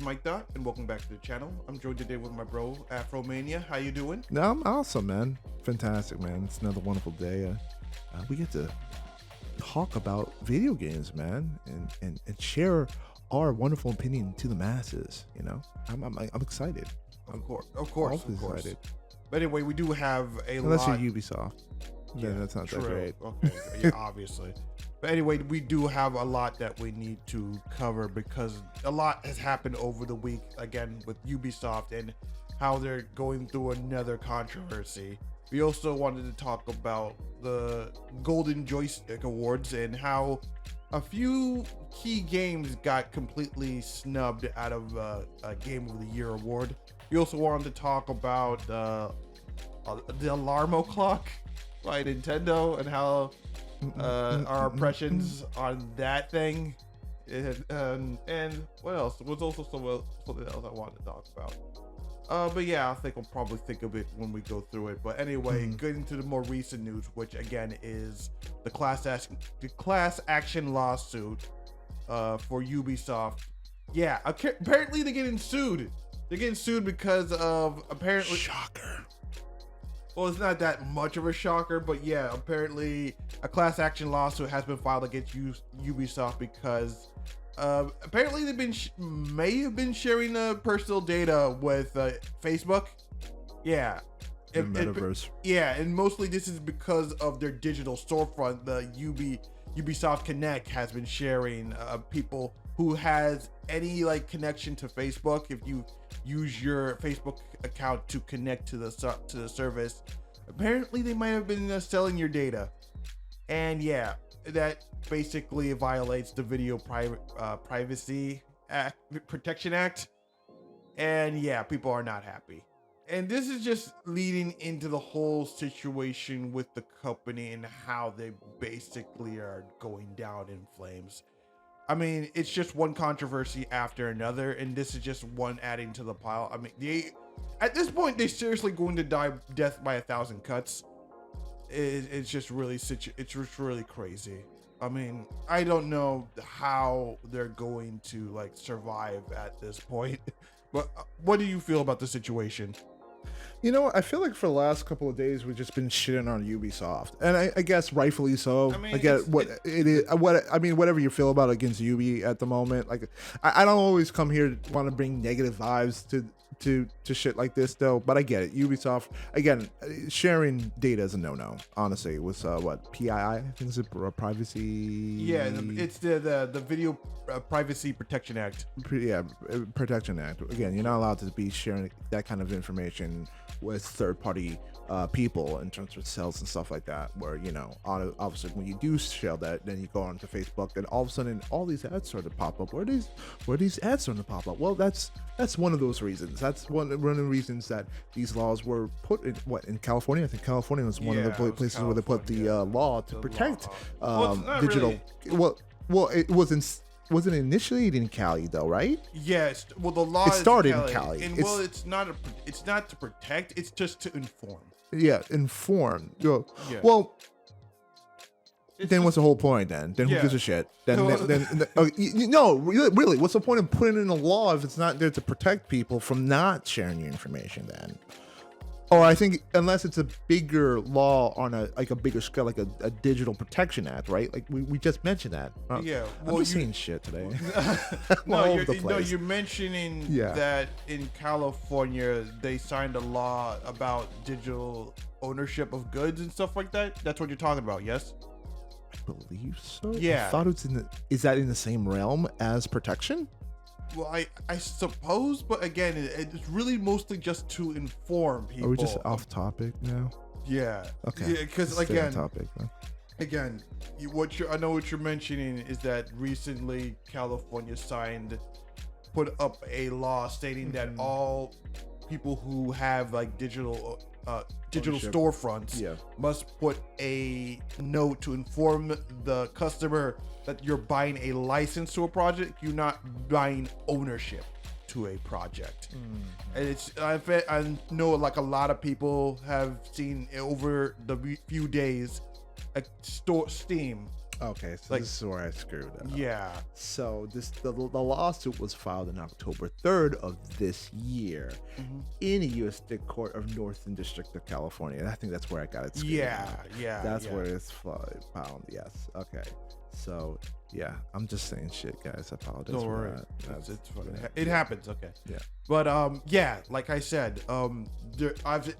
Mikedot, and welcome back to the channel. I'm joined today with my bro, Afromania. How you doing? No, I'm awesome, man. Fantastic, man. It's another wonderful day. We get to talk about video games, man, and share our wonderful opinion to the masses. You know, I'm excited. Of course. Excited. But anyway, we do have Unless lot. you're Ubisoft. Yeah, that's not that great. Okay, yeah, obviously. But anyway, we do have a lot that we need to cover because a lot has happened over the week, again, with Ubisoft and how they're going through another controversy. We also wanted to talk about the Golden Joystick Awards and how a few key games got completely snubbed out of a Game of the Year award. We also wanted to talk about the Alarmo Clock by Nintendo and how our impressions on that thing, and what else? There was also something else I wanted to talk about. But yeah, I think I'll probably think of it when we go through it. But anyway, getting to the more recent news, which again is the class action lawsuit for Ubisoft. Yeah, apparently they're getting sued. They're getting sued because of apparently. Shocker. Well, it's not that much of a shocker, but yeah, apparently a class action lawsuit has been filed against Ubisoft because apparently they've may have been sharing personal data with Facebook. Yeah. The metaverse. Yeah, and mostly this is because of their digital storefront. The Ubisoft Connect has been sharing people who has any like connection to Facebook. If you use your Facebook account to connect to the service, apparently they might have been selling your data, and yeah, that basically violates the Video Privacy Act, Protection Act, and yeah, people are not happy. And this is just leading into the whole situation with the company and how they basically are going down in flames. I mean, it's just one controversy after another, and this is just one adding to the pile. I mean, at this point, they're seriously going to die death by 1,000 cuts. It's just really crazy. I mean, I don't know how they're going to like survive at this point. But what do you feel about the situation? You know, I feel like for the last couple of days we've just been shitting on Ubisoft, and I guess rightfully so. I mean, I get what it is. Whatever you feel about against Ubi at the moment. Like, I don't always come here to want to bring negative vibes to shit like this though. But I get it. Ubisoft, again, sharing data is a no-no. Honestly, it was what PII? I think it's a privacy. Yeah, it's the Video Privacy Protection Act. Protection Act. Again, you're not allowed to be sharing that kind of information with third-party people in terms of sales and stuff like that, where, you know, obviously when you do share that, then you go onto Facebook and all of a sudden all these ads start to pop up. Where are these ads starting to pop up? Well, that's one of those reasons. That's one of the reasons that these laws were put in California. I think California was one of the places where they put the law to protect digital. Really. Well, it wasn't initiated in Cali though, right? Yes. Well, the law started in Cali. And it's not to protect. It's just to inform. Yeah, inform. Yeah. Well, then just, what's the whole point then? Then who gives a shit? No, really, what's the point of putting in a law if it's not there to protect people from not sharing your information then? Or I think unless it's a bigger law on a bigger scale, like a digital protection act, right? Like we just mentioned that. Yeah, well, I'm just seeing shit today. You're mentioning that in California they signed a law about digital ownership of goods and stuff like that. That's what you're talking about, yes? I believe so. Yeah. I thought is that in the same realm as protection? Well, I suppose, but again, it's really mostly just to inform people. Are we just off topic now? Yeah. Okay. Yeah, because again, topic, again, I know what you're mentioning is that recently California put up a law stating that all people who have like digital storefronts must put a note to inform the customer that you're buying a license to a project, you're not buying ownership to a project. And I know like a lot of people have seen over the few days Steam Okay, so Like- this is where I screwed up. Yeah. So the lawsuit was filed on October 3rd of this year in a U.S. District Court of Northern District of California. And I think that's where I got it screwed Yeah. up. Yeah. That's yeah. where it's found. Yes. Okay. So yeah, I'm just saying shit, guys. I apologize. Don't for worry. that. It's fun. yeah. It happens. Okay. Yeah. But yeah, like I said,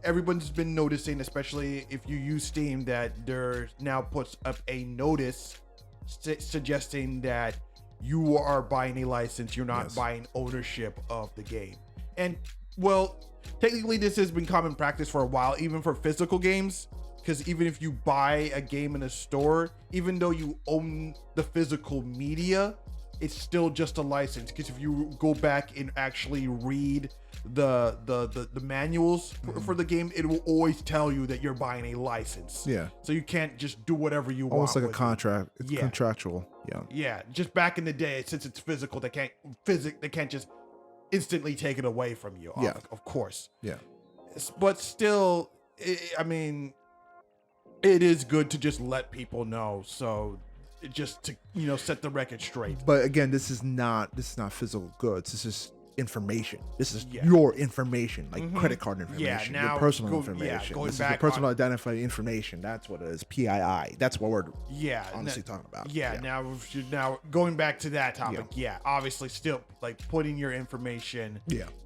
everyone's been noticing, especially if you use Steam, that there now puts up a notice suggesting that you are buying a license, you're not buying ownership of the game. And well, technically this has been common practice for a while, even for physical games, because even if you buy a game in a store, even though you own the physical media, it's still just a license. Because if you go back and actually read the manuals for the game, it will always tell you that you're buying a license. Yeah. So you can't just do whatever you want. Almost like a with it. contract. It's Yeah. contractual. Yeah. Yeah, just back in the day, since it's physical, they can't just instantly take it away from you. Yeah. Of course. Yeah. But still, I mean, it is good to just let people know. So just to set the record straight. But again, this is not physical goods. This is information. This is Yeah. your information, like credit card information, now your personal going information. back This is your personal identified information. That's what it is. PII. That's what we're honestly talking about. Yeah, now going back to that topic, obviously still like putting your information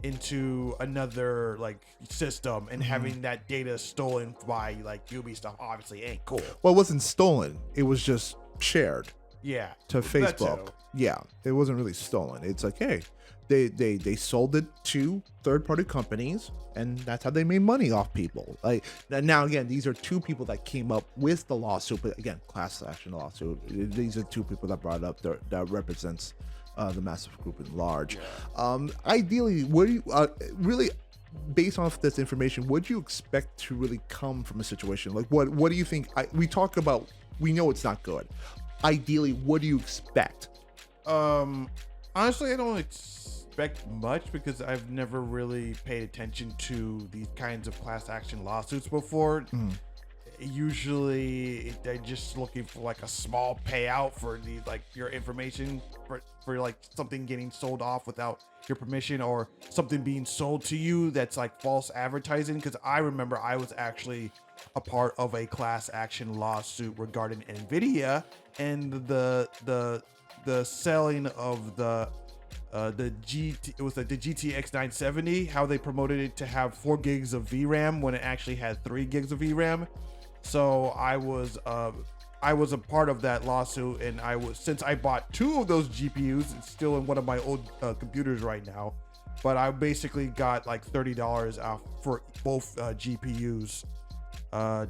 into another like system and having that data stolen by like Ubisoft obviously ain't cool. Well, it wasn't stolen. It was just shared Yeah. to that Facebook. too. Yeah, it wasn't really stolen. It's like, hey, they sold it to third-party companies, and that's how they made money off people. Like now, again, these are two people that came up with the lawsuit, but again, class action lawsuit. These are two people that brought it up that represents the massive group in large. Ideally, what do you really? Based off this information, what do you expect to really come from a situation? Like, what do you think? We talk about. We know it's not good. Ideally, what do you expect? Honestly, I don't expect much because I've never really paid attention to these kinds of class action lawsuits before. Usually they're just looking for like a small payout for these, like your information for like something getting sold off without your permission, or something being sold to you that's like false advertising. Because I remember I was actually a part of a class action lawsuit regarding Nvidia and the selling of the GTX 970, how they promoted it to have 4 gigs of VRAM when it actually had 3 gigs of VRAM. So I was a part of that lawsuit, and since I bought 2 of those GPUs, it's still in one of my old computers right now, but I basically got like $30 off for both GPUs,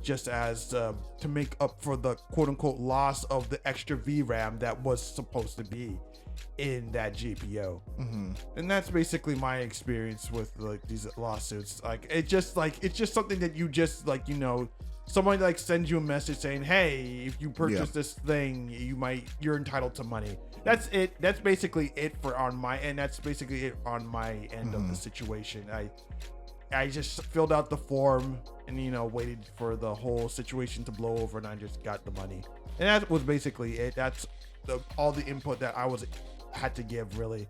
just as to make up for the quote unquote loss of the extra VRAM that was supposed to be in that GPU. And that's basically my experience with like these lawsuits. Like it's just something that you just like, someone like sends you a message saying, hey, if you purchase this thing, you're entitled to money. That's it. That's basically it on my end. That's basically it on my end of the situation. I just filled out the form and waited for the whole situation to blow over, and I just got the money. And that was basically it. That's all the input that I had to give, really.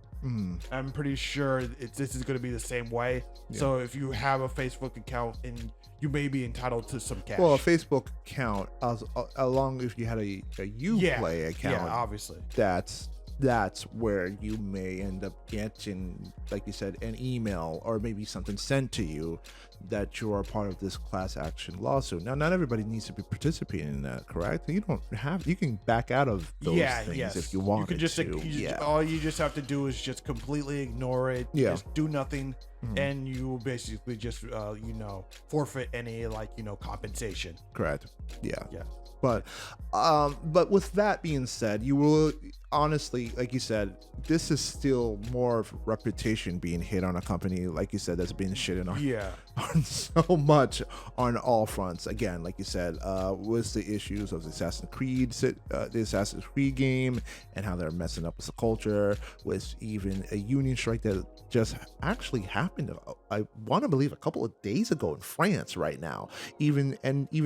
I'm pretty sure this is going to be the same way. So if you have a Facebook account, and you may be entitled to some cash. Well, a Facebook account, along if you had a Uplay account, obviously, that's where you may end up getting, like you said, an email or maybe something sent to you that you are part of this class action lawsuit. Now, not everybody needs to be participating in that, correct? You can back out of those things if you want. You can just all you just have to do is just completely ignore it. Just do nothing, and you will basically just forfeit any compensation. Correct. Yeah. But with that being said, you will honestly, like you said, this is still more of reputation being hit on a company, like you said, that's been shitting on so much on all fronts. Again, like you said, with the issues of the Assassin's Creed game and how they're messing up with the culture, with even a union strike that just actually happened happened, I want to believe, a couple of days ago in France right now, even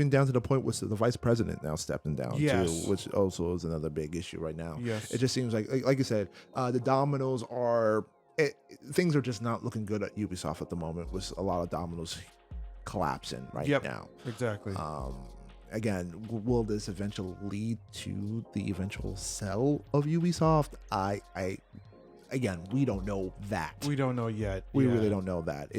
down to the point where the vice president now stepping down Yes. too, which also is another big issue right now. Yes. It just seems like you said, the dominoes are, things are just not looking good at Ubisoft at the moment, with a lot of dominoes collapsing right now. Exactly. Again, will this eventually lead to the eventual sell of Ubisoft? Again, we don't know that. We don't know yet. We really don't know that.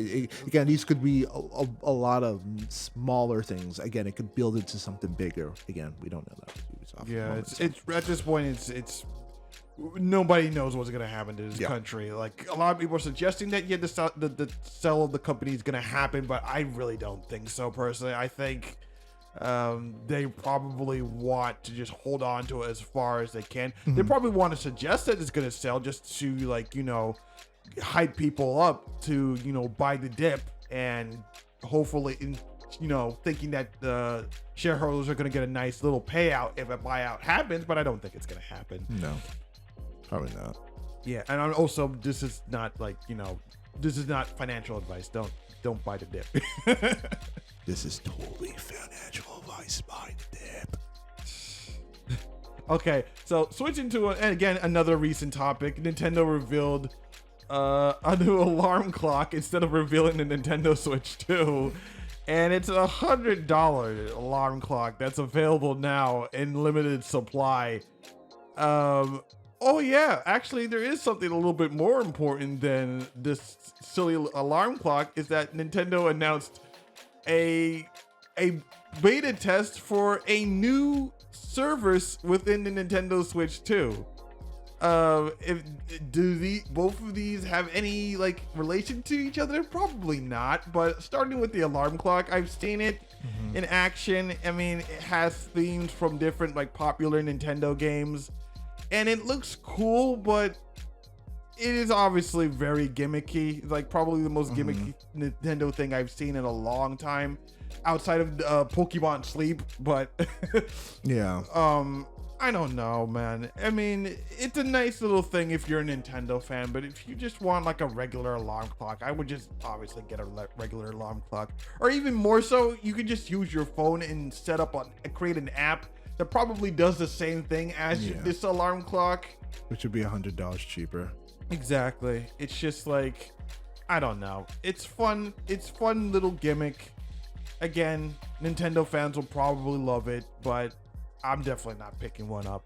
Again, these could be a lot of smaller things. Again, it could build into something bigger. Again, we don't know that with Ubisoft. Yeah, it's at this point, it's nobody knows what's gonna happen to this country. Like, a lot of people are suggesting that the sell of the company is gonna happen, but I really don't think so personally. I think they probably want to just hold on to it as far as they can. They probably want to suggest that it's gonna sell just to, like, hype people up to, buy the dip, and hopefully thinking that the shareholders are gonna get a nice little payout if a buyout happens, but I don't think it's gonna happen. No, probably not. Yeah, and also, this is not this is not financial advice. Don't buy the dip. This is totally financial advice. Buy the dip. Okay, so switching to and again another recent topic. Nintendo revealed a new alarm clock instead of revealing the Nintendo Switch 2. And it's $100 alarm clock that's available now in limited supply. Oh yeah, actually there is something a little bit more important than this silly alarm clock, is that Nintendo announced a beta test for a new service within the Nintendo Switch 2. Both of these have any relation to each other? Probably not, but starting with the alarm clock, I've seen it in action. I mean, it has themes from different popular Nintendo games, and it looks cool, but it is obviously very gimmicky. Probably the most gimmicky Nintendo thing I've seen in a long time, outside of Pokemon Sleep. But yeah, I don't know, man. I mean, it's a nice little thing if you're a Nintendo fan, but if you just want a regular alarm clock, I would just obviously get a regular alarm clock. Or even more so, you can just use your phone and create an app that probably does the same thing as this alarm clock, which would be $100 cheaper. Exactly. It's just I don't know. It's fun. It's fun little gimmick. Again, Nintendo fans will probably love it, but I'm definitely not picking one up.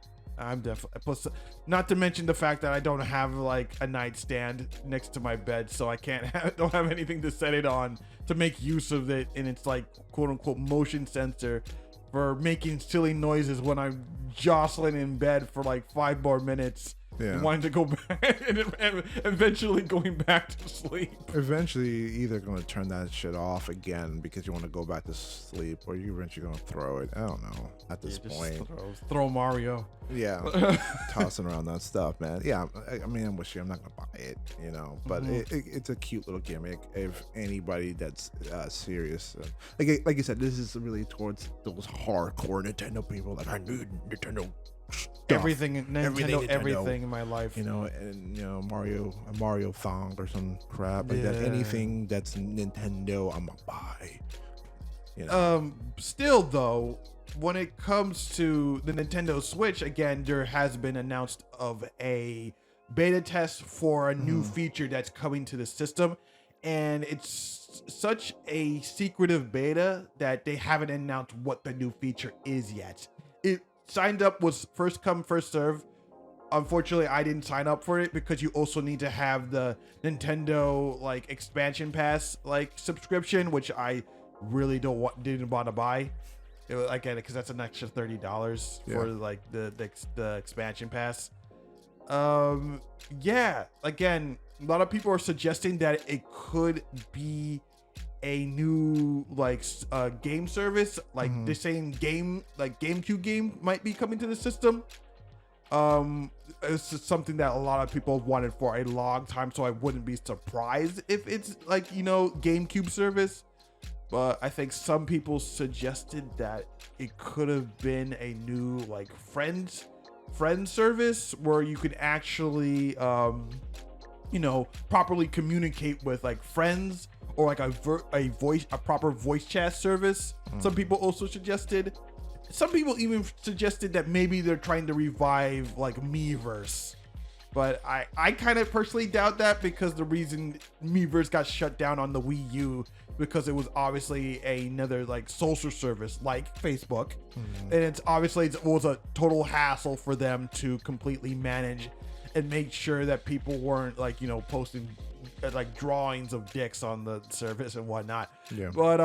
Plus, not to mention the fact that I don't have a nightstand next to my bed, so I don't have anything to set it on to make use of it, and it's quote unquote motion sensor for making silly noises when I'm jostling in bed for 5 more minutes. Yeah. Wanting to go back and eventually going back to sleep. Eventually, you're either going to turn that shit off again because you want to go back to sleep, or you're eventually going to throw it. I don't know at this point. Throw Mario. Yeah. Tossing around that stuff, man. Yeah. I mean, I'm with you. I'm not going to buy it, but it's a cute little gimmick. If anybody that's serious, like you said, this is really towards those hardcore Nintendo people. I need Nintendo stuff. Everything in my life, and Mario thong or some crap like that. Anything that's Nintendo, I'm gonna buy. Still though, when it comes to the Nintendo Switch, again, there has been announced of a beta test for a new feature that's coming to the system, and it's such a secretive beta that they haven't announced what the new feature is yet. It signed up was first come first serve. Unfortunately, I didn't sign up for it because you also need to have the Nintendo expansion pass subscription, which I really didn't want to buy. I get it because that's an extra $30 for the expansion pass. Yeah, again, a lot of people are suggesting that it could be a new game service, the same game, GameCube game might be coming to the system. It's just something that a lot of people have wanted for a long time, so I wouldn't be surprised if it's GameCube service. But I think some people suggested that it could have been a new friend service where you could actually properly communicate with like friends or like a proper voice chat service. Some people also suggested. Some people even suggested that maybe they're trying to revive like Miiverse. But I kind of personally doubt that, because the reason Miiverse got shut down on the Wii U because it was obviously another like social service like Facebook, and it was a total hassle for them to completely manage and make sure that people weren't like posting like drawings of dicks on the service and whatnot. Yeah. But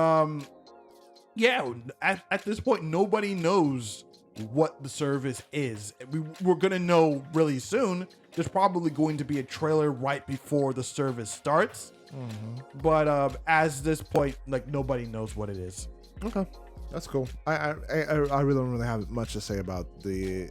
at this point nobody knows what the service is. We're gonna know really soon. There's probably going to be a trailer right before the service starts, but as this point, like nobody knows what it is. Okay, that's cool. I really don't really have much to say about the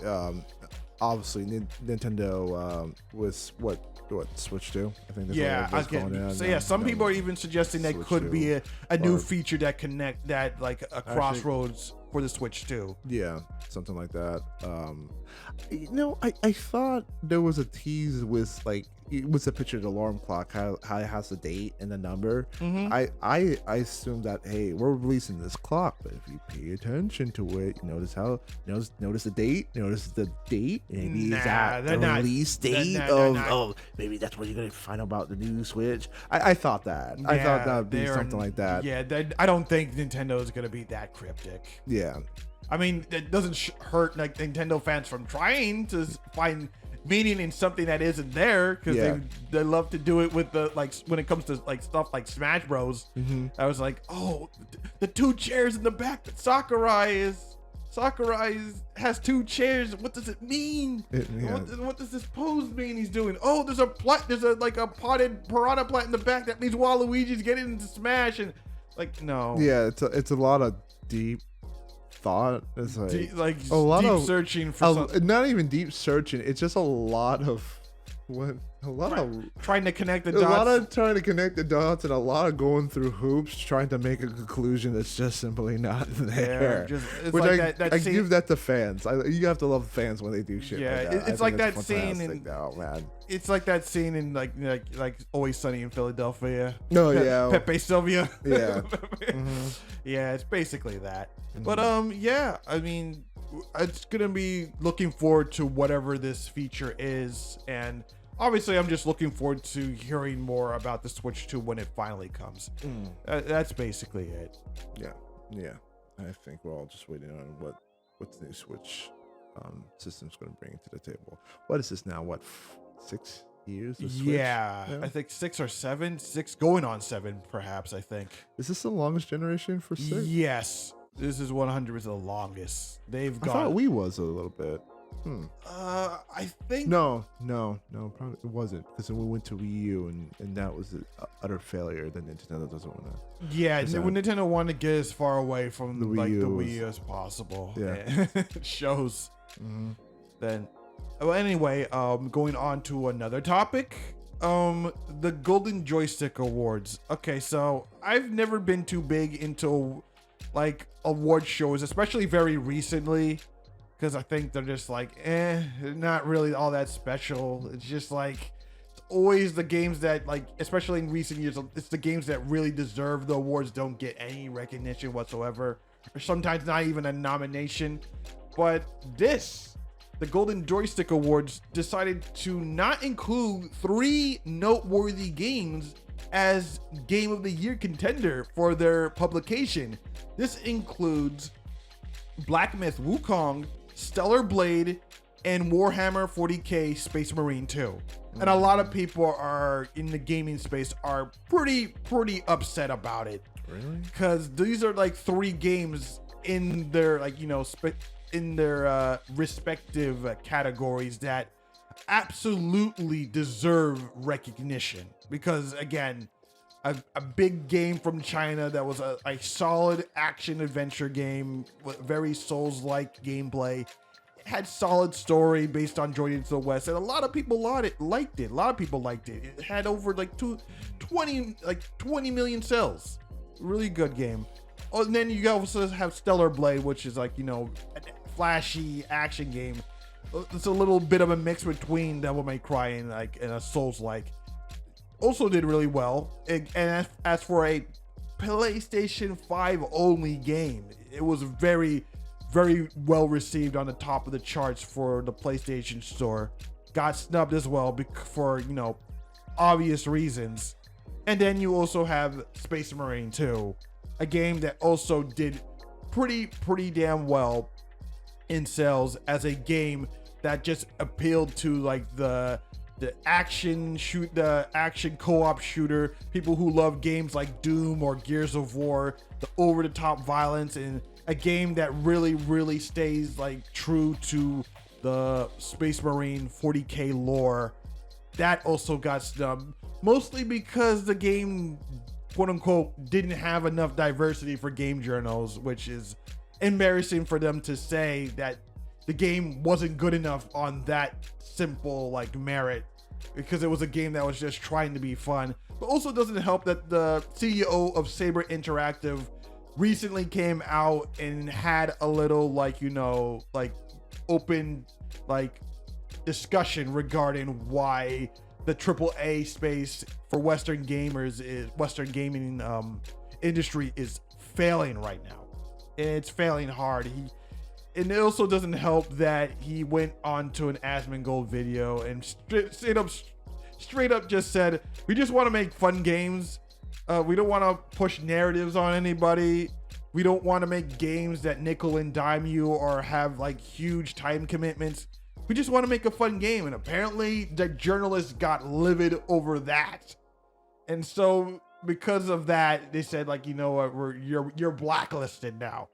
obviously Nintendo with what Switch 2. I think some people are even suggesting that Switch could be a new or- feature that connect that like a crossroads for the Switch 2. Yeah, something like that. I thought there was a tease with like it was a picture of the alarm clock, how it has the date and the number. I assume that, hey, we're releasing this clock, but if you pay attention to it, notice the date, maybe is that the release date of maybe that's what you're gonna find out about the new Switch. I thought that. I thought that would be something like that. Yeah, I don't think Nintendo is gonna be that cryptic. Yeah. I mean, it doesn't hurt like Nintendo fans from trying to find meaning in something that isn't there, because they love to do it with the like when it comes to like stuff like Smash Bros. I was like, oh, the two chairs in the back that Sakurai has two chairs. What does it mean? What does this pose mean he's doing? Oh, there's a potted piranha plant in the back. That means Waluigi's getting into Smash. And like, no. Yeah, it's a lot of deep thought. It's like a lot of searching for not even deep searching. It's just a lot of trying to connect the dots. A lot of trying to connect the dots, and a lot of going through hoops trying to make a conclusion that's just simply not there. Which like I give that to fans. You have to love fans when they do shit. Yeah, like that. It's like that scene in. Oh man, it's like that scene in like Always Sunny in Philadelphia. No, yeah, Pepe Sylvia. Yeah, yeah, it's basically that. But yeah, I mean, it's gonna be looking forward to whatever this feature is, and obviously I'm just looking forward to hearing more about the Switch 2 when it finally comes. That's basically it. Yeah. I think we're all just waiting on what the new Switch system's going to bring to the table. What is this now? 6 years of Switch? Yeah, I think 6 or 7. 6 going on 7, perhaps. I think. Is this the longest generation for 6? Yes, this is 100% the longest they've got. I thought Wii was a little bit. I think no, probably it wasn't, because then we went to Wii U and that was an utter failure. Then Nintendo doesn't want to. Yeah, when Nintendo wanted to get as far away from the Wii U as possible. Yeah, it shows. Then, well, anyway, going on to another topic. The Golden Joystick Awards. Okay, so I've never been too big into like award shows, especially very recently, because I think they're just like, not really all that special. It's just like, it's always the games that, like, especially in recent years, it's the games that really deserve the awards don't get any recognition whatsoever, or sometimes not even a nomination. But the Golden Joystick Awards decided to not include 3 noteworthy games as Game of the Year contender for their publication. This includes Black Myth Wukong, Stellar Blade, and Warhammer 40k Space Marine 2. And a lot of people are in the gaming space are pretty upset about it. Really? Because these are like 3 games in their in their respective categories that absolutely deserve recognition. Because again, a big game from China that was a solid action adventure game with very Souls-like gameplay. It had solid story based on Journey into the West, and a lot of people liked it. A lot of people liked it. It had over like 20 million sales. Really good game. Oh, and then you also have Stellar Blade, which is like, a flashy action game. It's a little bit of a mix between Devil May Cry and a Souls-like. also did really well. And as for a PlayStation 5 only game, it was very, very well received on the top of the charts for the PlayStation Store. Got snubbed as well for, you know, obvious reasons. And then you also have Space Marine 2, a game that also did pretty damn well in sales as a game that just appealed to like the action co-op shooter, people who love games like Doom or Gears of War, the over-the-top violence, and a game that really stays like true to the Space Marine 40K lore. That also got snubbed, mostly because the game, quote unquote, didn't have enough diversity for game journals, which is embarrassing for them to say that the game wasn't good enough on that simple like merit, because it was a game that was just trying to be fun. But also doesn't help that the CEO of Saber Interactive recently came out and had a little like, you know, like open like discussion regarding why the AAA space for Western gaming industry is failing right now. And it's failing hard. And it also doesn't help that he went on to an Asmongold video and straight up just said, we just want to make fun games. We don't want to push narratives on anybody. We don't want to make games that nickel and dime you or have like huge time commitments. We just want to make a fun game. And apparently the journalists got livid over that. And so because of that, they said like, you know what, you're blacklisted now.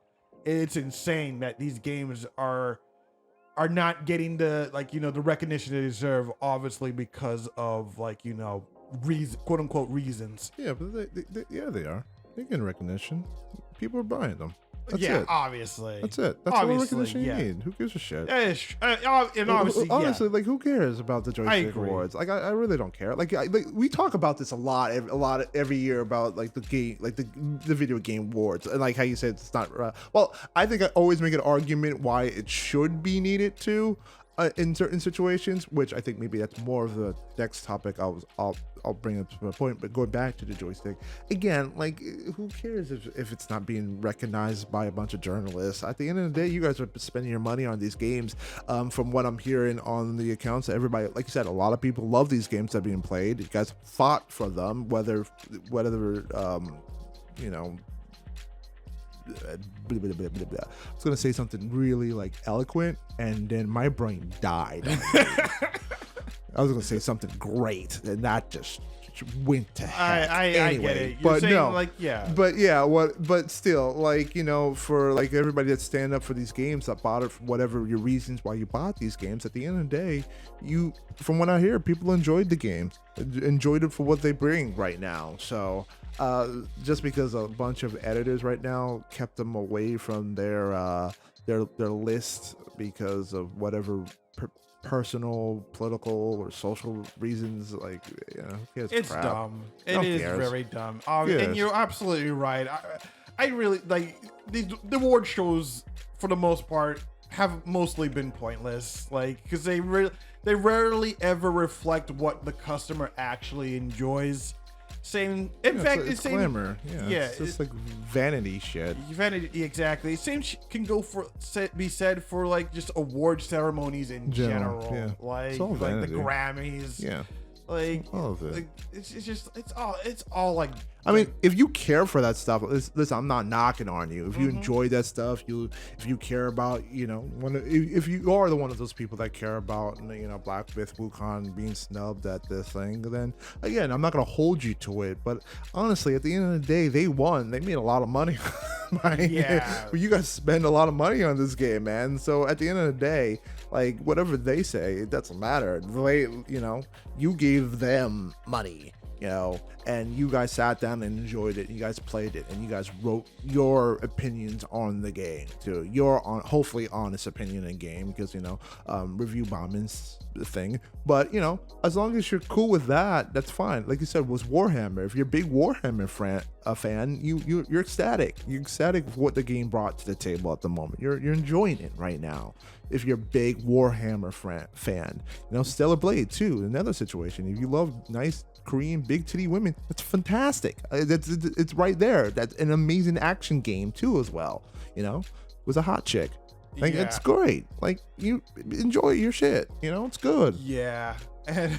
It's insane that these games are not getting the, like, you know, the recognition they deserve, obviously because of like, you know, quote unquote reasons. Yeah, but they are. They're getting recognition. People are buying them. That's yeah, it. obviously. That's it. That's all the recognition you need. Who gives a shit? And obviously, honestly, like, who cares about the Joystick Awards? Like, I really don't care. Like, we talk about this a lot every year about like the game, like the video game awards, and like how you said it's not. Well, I think I always make an argument why it should be needed to. In certain situations, which I think maybe that's more of the next topic I'll bring up to my point. But going back to the joystick again, like, who cares if it's not being recognized by a bunch of journalists? At the end of the day, you guys are spending your money on these games. From what I'm hearing on the accounts, everybody, like you said, a lot of people love these games that are being played. You guys fought for them, whether you know. Blah, blah, blah, blah, blah. I was gonna say something really like eloquent, and then my brain died. I was gonna say something great, and that just went to heck. I get it. You're saying, no, like, yeah. But yeah, but still, like, you know, for like everybody that stand up for these games, that bought it for whatever your reasons why you bought these games, at the end of the day, from what I hear, people enjoyed the game, enjoyed it for what they bring right now. So just because a bunch of editors right now kept them away from their list because of whatever personal, political, or social reasons, like, you know, it's crap. Dumb. It is very dumb. And you're absolutely right. I really like the award shows for the most part have mostly been pointless, like, because they rarely ever reflect what the customer actually enjoys. Same, in fact, it's glamour. Yeah, it's just like vanity shit. Vanity, exactly. Same can be said for like just award ceremonies in general. Yeah. Like the Grammys. Yeah. Like all of it. Like, it's all like. I mean, if you care for that stuff, listen, I'm not knocking on you. If you enjoy that stuff, if you care about, you know, if you are one of those people that care about, you know, Black Myth Wukong being snubbed at this thing, then again, I'm not gonna hold you to it. But honestly, at the end of the day, they won. They made a lot of money. Yeah. You guys spend a lot of money on this game, man. So at the end of the day, like, whatever they say, it doesn't matter. You know, you gave them money. You know, and you guys sat down and enjoyed it. And you guys played it, and you guys wrote your opinions on the game too. Your hopefully honest opinion in game, because, you know, review bombing's the thing. But, you know, as long as you're cool with that, that's fine. Like you said, was Warhammer. If you're a big Warhammer fan, you're ecstatic. You're ecstatic with what the game brought to the table at the moment. You're enjoying it right now. If you're a big Warhammer fan, you know, Stellar Blade too. Another situation. If you love nice Korean big big titty women. That's fantastic. It's right there. That's an amazing action game too, as well. You know, with a hot chick. Like it's great. Like you enjoy your shit. You know, it's good. Yeah, and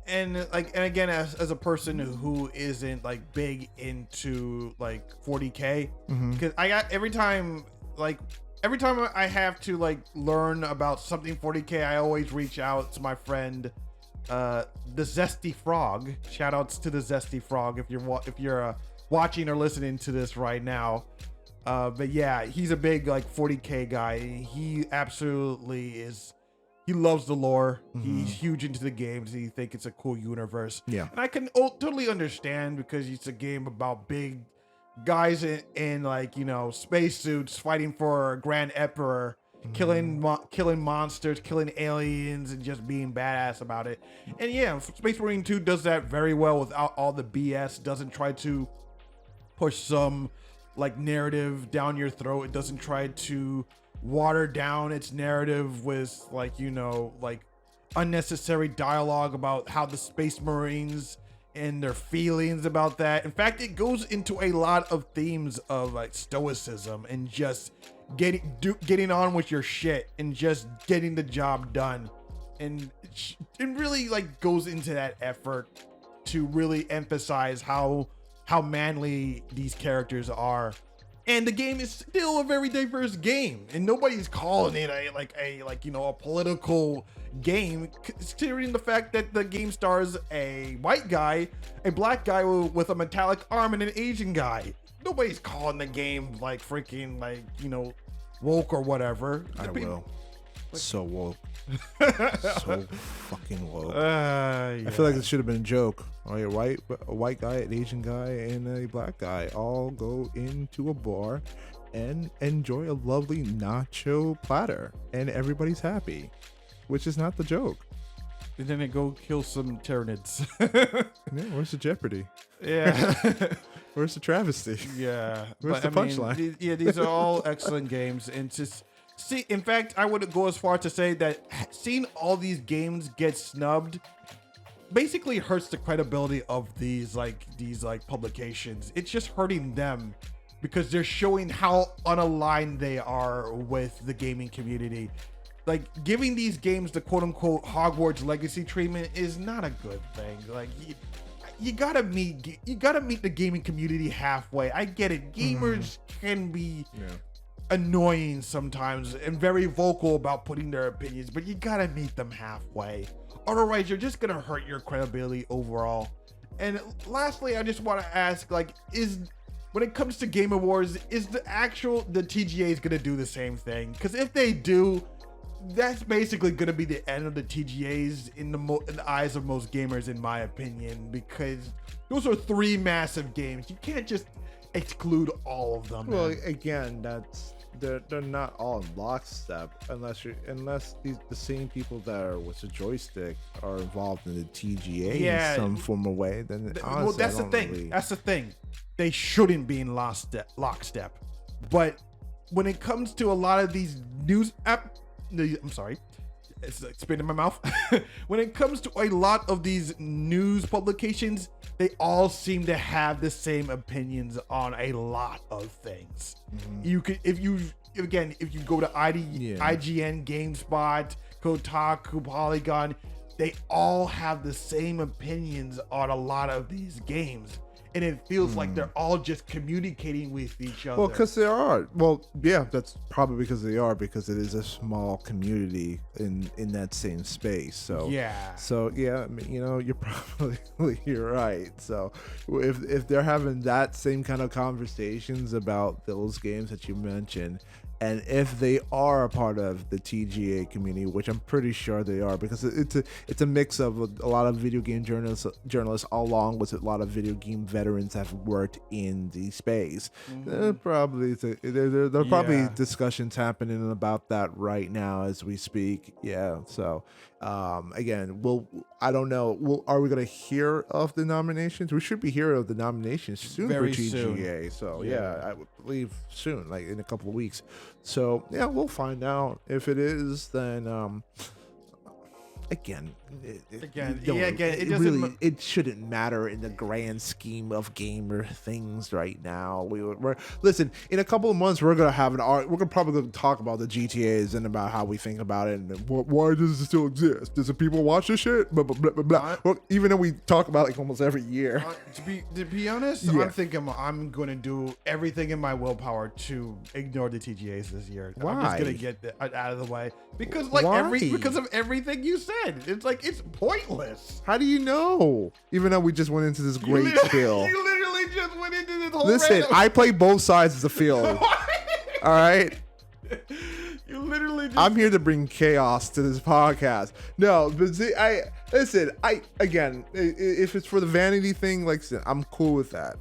and again, as a person who isn't like big into like 40K, because I got every time I have to like learn about something 40K, I always reach out to my friend, the Zesty Frog. Shout outs to the Zesty Frog if you're watching or listening to this right now. But yeah, he's a big like 40K guy. He absolutely is. He loves the lore. He's huge into the games. He think it's a cool universe. Yeah, and I can totally understand because it's a game about big guys in like, you know, spacesuits fighting for a Grand Emperor, killing monsters, killing aliens, and just being badass about it. And yeah, Space Marine 2 does that very well without all the BS. Doesn't try to push some like narrative down your throat. It doesn't try to water down its narrative with like, you know, like unnecessary dialogue about how the Space Marines and their feelings about that. In fact, it goes into a lot of themes of like stoicism and just getting on with your shit and just getting the job done. And it really like goes into that effort to really emphasize how manly these characters are. And the game is still a very diverse game, and nobody's calling it a you know, a political game, considering the fact that the game stars a white guy, a black guy with a metallic arm, and an Asian guy. Nobody's calling the game like freaking like, you know, woke or whatever. I will. So woke. So fucking woke. Yeah. I feel like it should have been a joke. All right, a white guy, an Asian guy, and a black guy all go into a bar and enjoy a lovely nacho platter, and everybody's happy, which is not the joke. And then they go kill some Tyranids. Yeah, where's the jeopardy? Yeah. Where's the travesty? Yeah. Where's the punchline? These are all excellent games, and just see. In fact, I would go as far to say that seeing all these games get snubbed basically hurts the credibility of these publications. It's just hurting them because they're showing how unaligned they are with the gaming community. Like, giving these games the quote-unquote Hogwarts legacy treatment is not a good thing. Like, you gotta meet the gaming community halfway. I get it. Gamers can be annoying sometimes and very vocal about putting their opinions, but you gotta meet them halfway. Otherwise, you're just gonna hurt your credibility overall. And lastly, I just want to ask, like, when it comes to Game Awards, is the TGA is gonna do the same thing? Because if they do, that's basically going to be the end of the TGAs in the eyes of most gamers, in my opinion, because those are three massive games. You can't just exclude all of them. Well, again, they're not all in lockstep unless the same people that are with the joystick are involved in the TGA in some form or way. Then honestly, well, that's the thing. Really... That's the thing. They shouldn't be in lockstep. But when it comes to a lot of these I'm sorry, it's like spit in my mouth. When it comes to a lot of these news publications, they all seem to have the same opinions on a lot of things. You could, if you go to IGN, GameSpot, Kotaku, Polygon, they all have the same opinions on a lot of these games. And it feels like they're all just communicating with each other. Well, because they are. Well, yeah, that's probably because they are, because it is a small community in that same space. So yeah. So yeah, I mean, you're right. So if they're having that same kind of conversations about those games that you mentioned, and if they are a part of the TGA community, which I'm pretty sure they are, because it's a mix of a lot of video game journalists along with a lot of video game veterans have worked in the space. There are probably discussions happening about that right now as we speak. Yeah. So again, I don't know. Are we going to hear of the nominations? We should be hearing of the nominations soon for TGA. Soon. So yeah, I would believe soon, like in a couple of weeks. So yeah, we'll find out. If it is, then again, it doesn't really, it shouldn't matter in the grand scheme of gamer things right now. We're listen, in a couple of months we're gonna have we're gonna probably talk about the GTAs and about how we think about it and why does it still exist? Does the people watch this shit? Blah blah blah blah blah. Well, even though we talk about it like almost every year. To be honest, I'm thinking I'm gonna do everything in my willpower to ignore the TGAs this year. Why? I'm just gonna get out of the way because because of everything you said. It's like it's pointless. How do you know? Even though we just went into this great spiel. You literally just went into this whole. Listen, I play both sides of the field. All right. You literally. I'm here to bring chaos to this podcast. No, but see, again, if it's for the vanity thing, like I'm cool with that.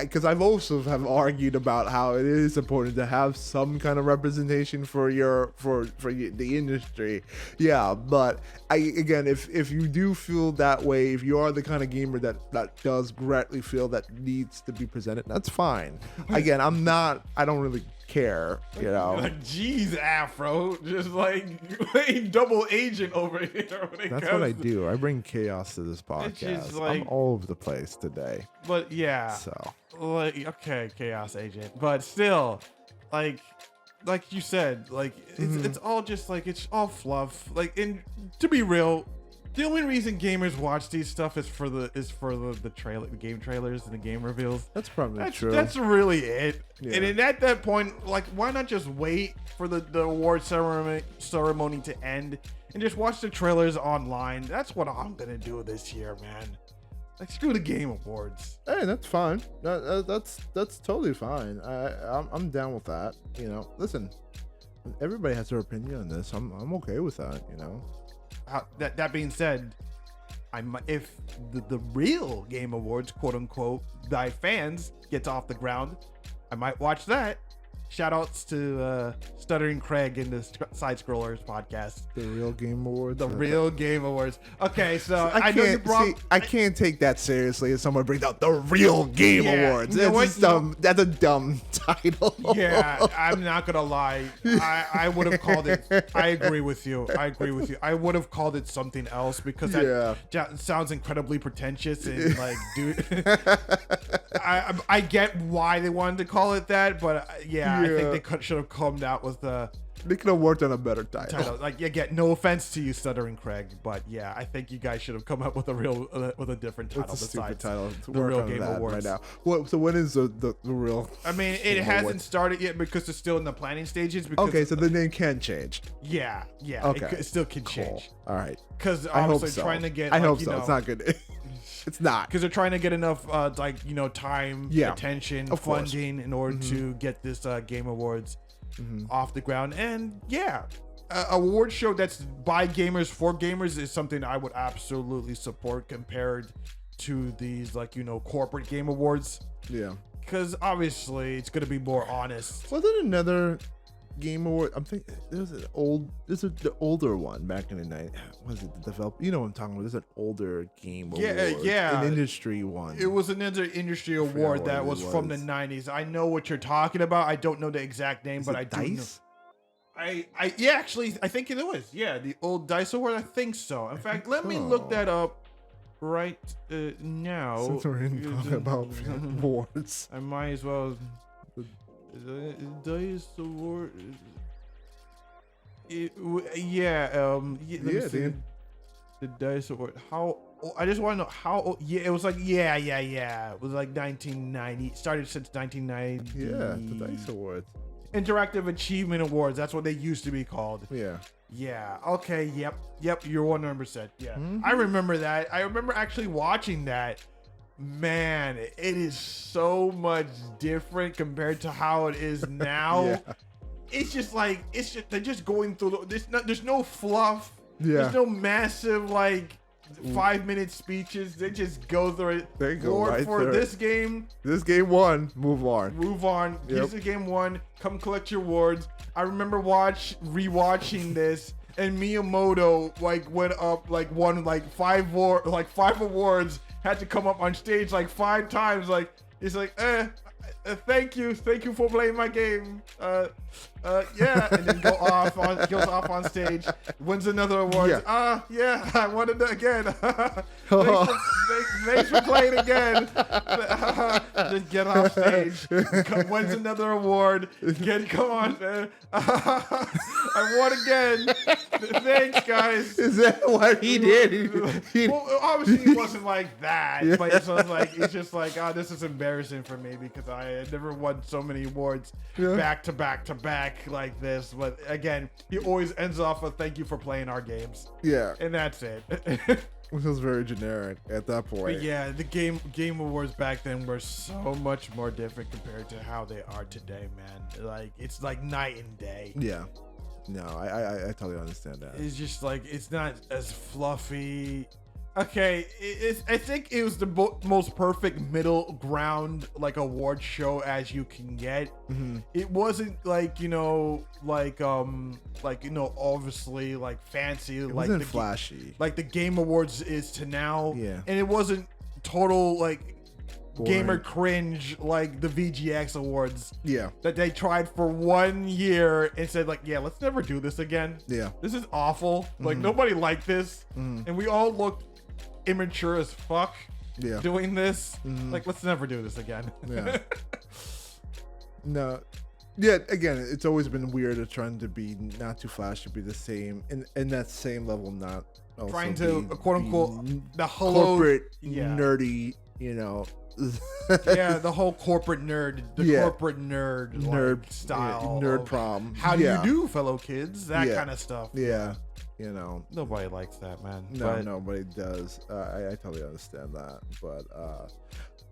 Because I've also have argued about how it is important to have some kind of representation for the industry. Yeah, but if you do feel that way, if you are the kind of gamer that does greatly feel that needs to be presented, that's fine. Again, I don't really care, you know. Like, geez, Afro, just like playing double agent over here. That's what I do. I bring chaos to this podcast. I'm all over the place today. But yeah, so like, okay, chaos agent, but still, like you said, like it's all just like it's all fluff. Like, and to be real, the only reason gamers watch these stuff is for the trailer, the game trailers and the game reveals. That's probably true. That's really it. Yeah. And at that point, like, why not just wait for the award ceremony to end and just watch the trailers online? That's what I'm gonna do this year, man. Like, screw the Game Awards. Hey, that's fine. That's totally fine. I'm down with that. You know, listen, everybody has their opinion on this. I'm okay with that. You know. That being said, if the real Game Awards, quote unquote, by fans gets off the ground, I might watch that. Shout outs to Stuttering Craig in the Side Scrollers podcast. The real Game Awards. The real Game Awards. Okay, so I can't take that seriously if someone brings out the real Game Awards. That's dumb. That's a dumb title. Yeah, I'm not gonna lie. I would have called it. I agree with you. I would have called it something else because that sounds incredibly pretentious and like, dude. I get why they wanted to call it that, but I think they should have come out with they could have worked on a better title. Like, no offense to you, Stuttering Craig, but yeah, I think you guys should have come up with a different title. It's a stupid title. The real Game Awards right now. So when is the real? I mean, it hasn't started yet because it's still in the planning stages. Okay, so the name can change. Yeah. Okay, it still can change. All right. Because obviously trying to get. I hope so. It's not good. It's not, because they're trying to get enough time, attention, funding in order to get this Game Awards off the ground. And award show that's by gamers for gamers is something I would absolutely support compared to these corporate Game Awards. Yeah, because obviously it's going to be more honest. Wasn't another Game Award? I'm thinking there's the older one back in the night. Was it the developer? You know what I'm talking about? There's an older Game Award. An industry one. It was another industry award that was from the 90s. I know what you're talking about. I don't know the exact name, but I do know. Actually, I think it was. Yeah, the old DICE Award. I think so. In fact, let me look that up right now. Since we're talking about awards, I might as well. DICE Award. The DICE Award. How? I just want to know how old. Yeah, it was like It was like 1990. It started since 1990. Yeah, the DICE Awards. Interactive Achievement Awards. That's what they used to be called. Yeah. Yeah. Okay. Yep. You're 100%. Yeah. I remember that. I remember actually watching that. Man, it is so much different compared to how it is now. Yeah. They're just going through. There's no fluff. Yeah. There's no massive 5-minute speeches. They just go through it. They go right through this game. This game won. Move on. Yep. Here's the game won. Come collect your awards. I remember rewatching this, and Miyamoto went up won 5 awards. Had to come up on stage 5 times. It's thank you for playing my game. Yeah, and then goes off on stage, wins another award. Yeah, I won it again. Thanks for playing again. Just get off stage, wins another award. Come on, man. I won again. Thanks, guys. Is that what he did? Well, obviously it wasn't like that, but it's just like, oh, this is embarrassing for me because I had never won so many awards back to back to back like this. But again, he always ends off with "Thank you for playing our games." Yeah, and that's it. Which was very generic at that point. But yeah, the game awards back then were so much more different compared to how they are today, man. Like it's like night and day. Yeah. No, I totally understand that. It's just like it's not as fluffy. Okay, I think it was the most perfect middle ground like award show as you can get. Mm-hmm. It wasn't like obviously like fancy. It wasn't flashy like the Game Awards is to now. Yeah, and it wasn't total like boring gamer cringe like the VGX Awards. Yeah, that they tried for 1 year and said like, yeah, let's never do this again. Yeah, this is awful. Like nobody liked this, and we all looked immature as fuck doing this. Like, let's never do this again. No. Yeah, again, it's always been weird of trying to be not too flashy, be the same in that same level, not also trying to quote unquote the whole corporate nerdy, the whole corporate nerd, corporate nerd like, style nerd prom. How do you do, fellow kids? That kind of stuff. Yeah. Nobody likes that, man. No, nobody does. I totally understand that. But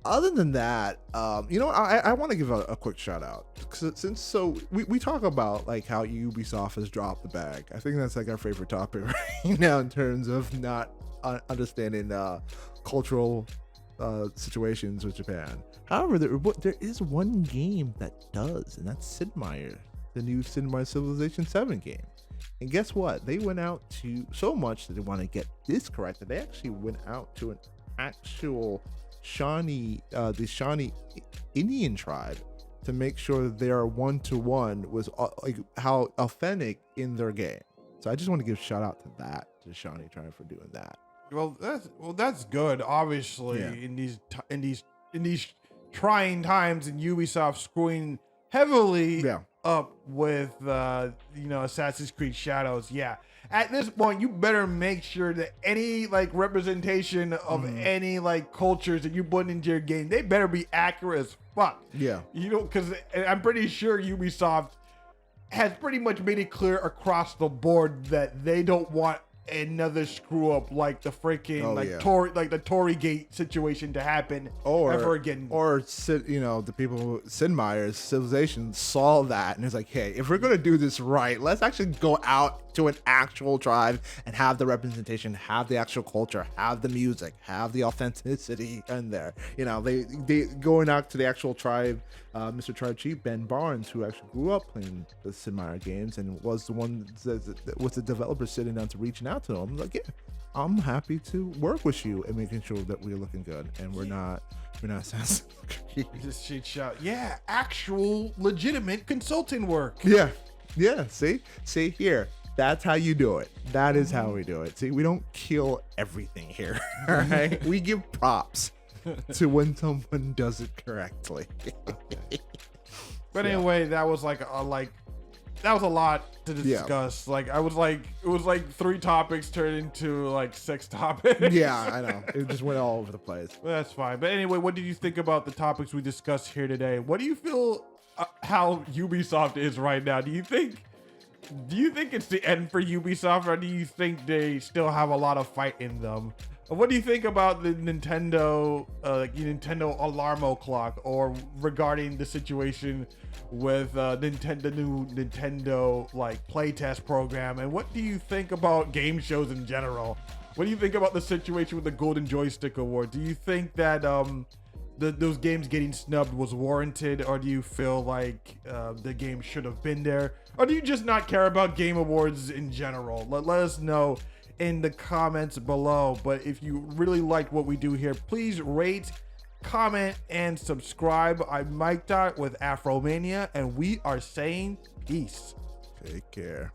other than that, I want to give a quick shout out since we talk about like how Ubisoft has dropped the bag. I think that's like our favorite topic right now in terms of not understanding cultural situations with Japan. However, there is one game that does, and that's Sid Meier, the new Sid Meier Civilization 7 game. And guess what? They went out to so much that they want to get this correct that they actually went out to an actual the Shawnee Indian tribe to make sure that they are 1-to-1 was like how authentic in their game. So I just want to give shout out to that, to the Shawnee tribe for doing that. Well, that's good. Obviously, in these trying times, and Ubisoft screwing heavily up with Assassin's Creed Shadows. Yeah, at this point, you better make sure that any like representation of any like cultures that you put into your game, they better be accurate as fuck. Yeah, because I'm pretty sure Ubisoft has pretty much made it clear across the board that they don't want another screw up like the freaking the Tory Gate situation to happen ever again. Or the people who Sid Meier's Civilization saw that and it's like, hey, if we're gonna do this right, let's actually go out to an actual tribe and have the representation, have the actual culture, have the music, have the authenticity in there. They going out to the actual tribe. Mr. Tribe Chief Ben Barnes, who actually grew up playing the Sid Meier games and was the one that was the developer sitting down to reaching out to him. Like, yeah, I'm happy to work with you and making sure that we're looking good and we're not Assassin's Creed. Just shit shout. Yeah, actual legitimate consulting work. Yeah. See here. That's how you do it. That is how we do it. See, we don't kill everything here. All right. We give props to when someone does it correctly. But anyway, that was like that was a lot to discuss. Like it was like 3 topics turned into like 6 topics. Yeah, I know. It just went all over the place. Well, that's fine. But anyway, what did you think about the topics we discussed here today? What do you feel how Ubisoft is right now? Do you think it's the end for Ubisoft, or do you think they still have a lot of fight in them? What do you think about the Nintendo Alarmo clock, or regarding the situation with the new Nintendo like playtest program? And what do you think about game shows in general? What do you think about the situation with the Golden Joystick Awards? Do you think that those games getting snubbed was warranted, or do you feel like the game should have been there, or do you just not care about game awards in general? Let us know in the comments below. But if you really liked what we do here, please rate comment, and subscribe. I'm Mikedot with Afromania, and we are saying peace. Take care.